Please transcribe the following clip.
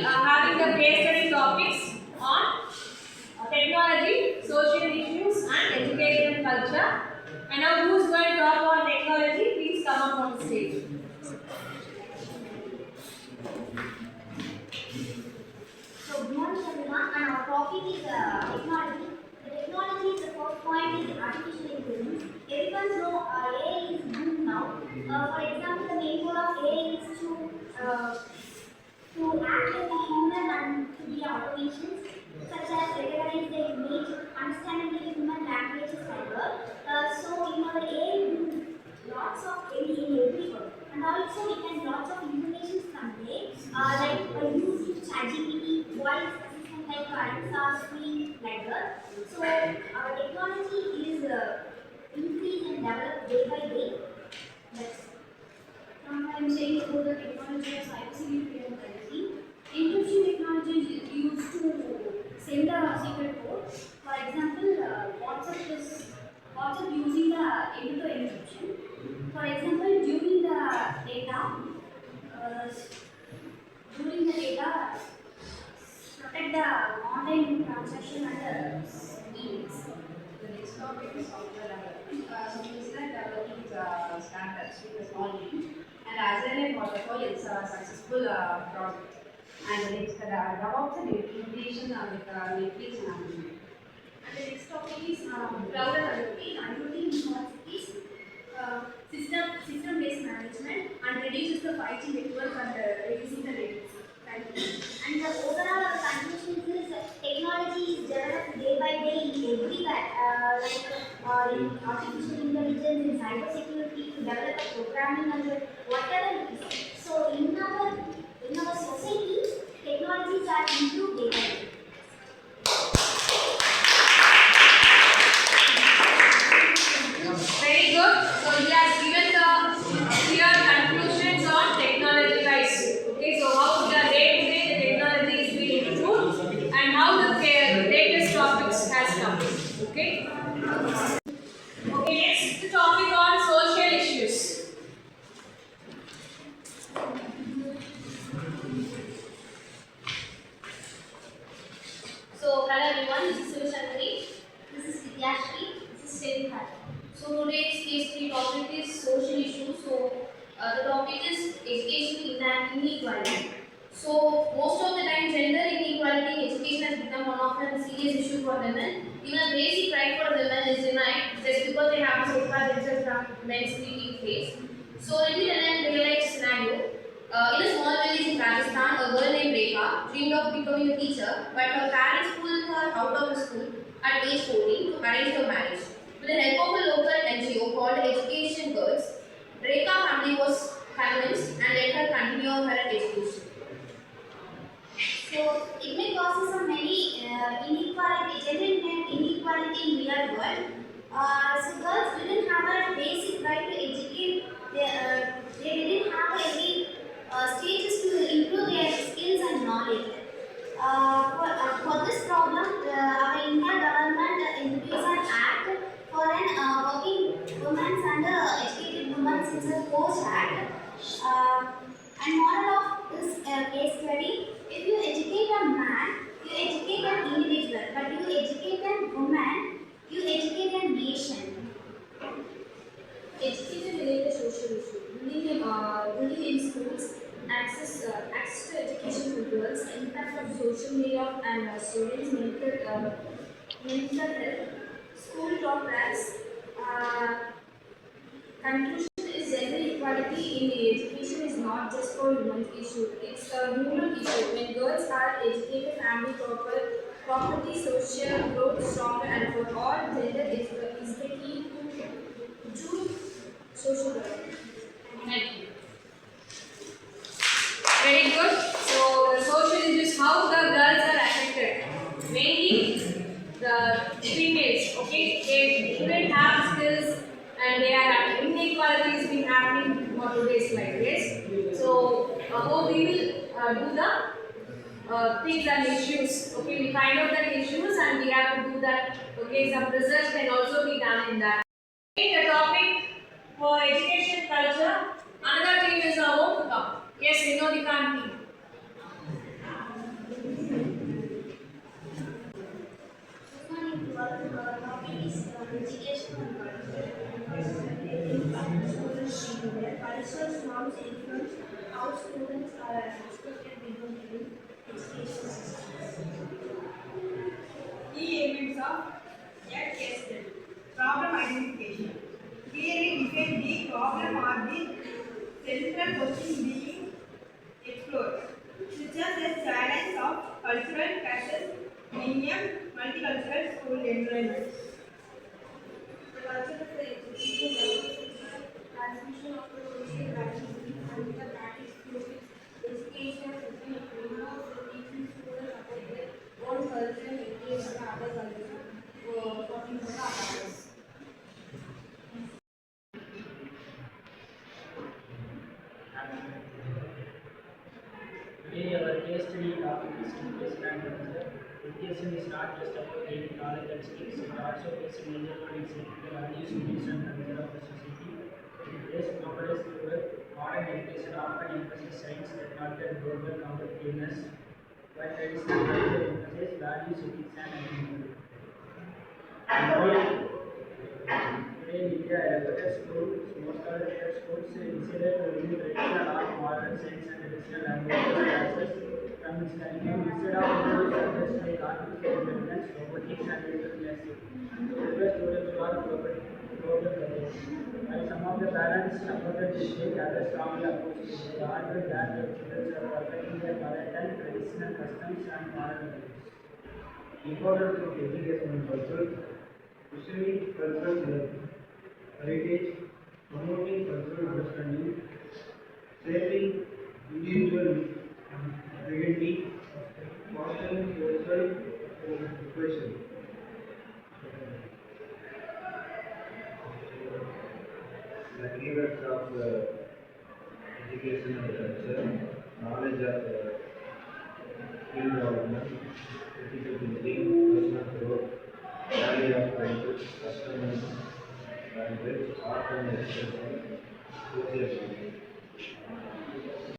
having the case study topics on technology, social issues, and education and culture. And now, who's going to talk on technology? Please come up on the stage. So, good morning everyone, and our topic is technology. The technology is the first point is artificial intelligence. Everyone knows AI is boom now. For example, the main goal of AI is to act like a human and to be automations, such as recognize the image, understanding the human language is so, the AI do lots of in every work, and also we can lots of information convey, like by using ChatGPT, voice assistant like Alexa, Siri, like that. So our technology is increased and developed day by day. That's I am saying about the technology of cybersecurity and privacy. Encryption technology is used to send a secret code. For example, WhatsApp using the end-to-end encryption. For example, uh, during the data, protect the online transaction and emails. The next topic is software development. So we start developing startups with a small team, and as a waterfall, it's a successful project. And the next DevOps and integration with Netflix and Amazon. And the next topic is cloud and IoT. IoT is system-based management and reduces the 5G network and reducing the latency. Thank you. And the overall conclusion is technology is developed day by day in everywhere, in artificial intelligence, in cyber security, to develop a programming and whatever it is. So in our society, technologies are improved day by day. Very good. So he has given the clear conclusions on technology guys. Okay, so how the day-to-day the technology is being improved and how the latest topics has come. Okay. Okay, next the topic on social issues. So, hello everyone, this is Sivashankari, this is Vidyashri, this is Sedhar. So, today's case study topic is social issues. So, the topic is education inequality. So, most of the time, gender inequality in education has become one of the serious issues for women. Even a basic right for women is denied just because they have to safeguard themselves from men's being faced. So, let me tell you a real life scenario. In a small village in Rajasthan, a girl named Rekha dreamed of becoming a teacher, but her parents pulled her out of the school at age 14 to arrange her marriage. With the help of a local NGO called Education Girls, Rekha's family was convinced and let her continue her education. So, it may cause some many inequality, gender inequality in real world. So, girls didn't have a basic right to educate. They didn't have any stages to improve their skills and knowledge. For this problem, our India government introduced an act for an working women and educated women since the Post Act. And moral of this case study: if you educate a man, you educate an individual, but you educate a woman, you educate a nation. Education related social issue. Bullying in schools, access to education for girls, impact of social media and students' mental health, school drop rates. Conclusion is gender equality in the education is not just for women's issue. It's a human issue. When girls are educated, family property, social growth stronger, and for all, gender is the key to social development. Thank you. Very good. So the social issues, how the girls are affected. Mainly the females. Okay, they couldn't have skills and they are having inequality is been happening for today's like this. So how we will do the things and issues. Okay, we find out the issues and we have to do that. Okay, some research can also be done in that. Okay, the topic for education culture. Another team is our own to come. Yes, Vinodikant team. cultural norms influence how students are expected to behave in education systems. Key elements of a case study. Problem identification. Clearly define the problem or the central question being explored. Such as the challenge of cultural clashes in a multicultural school environment. The culture of the education level is the transmission of the social values and the practice through education system involves the teaching students about their own culture and engage in other culture talking to the others. Today our case study topic is education and culture. Education is not just about gaining knowledge and skills, it also plays a major role in shaping the values, beliefs and culture of the society. In today's globalized world, modern education often emphasizes science, technology and global competitiveness, while traditional culture emphasizes values, ethics and identity. Today, India elevated schools, most of the schools decided to remove traditional art, modern science and digital languages classes from its curriculum instead of introducing subjects like artificial intelligence, robotics and digital to prepare students for global careers. While some of the parents supported this change, others strongly opposed it. They argued that their children are perfecting their mother tongue, traditional customs and moral values. Importance of education and culture, especially cultural heritage, promoting cultural understanding, shaping individual identity, fostering social cohesion. The keywords of education and culture, knowledge of skill development, critical thinking, personal growth, value of friendship, customers, language, art and expression, social bonding.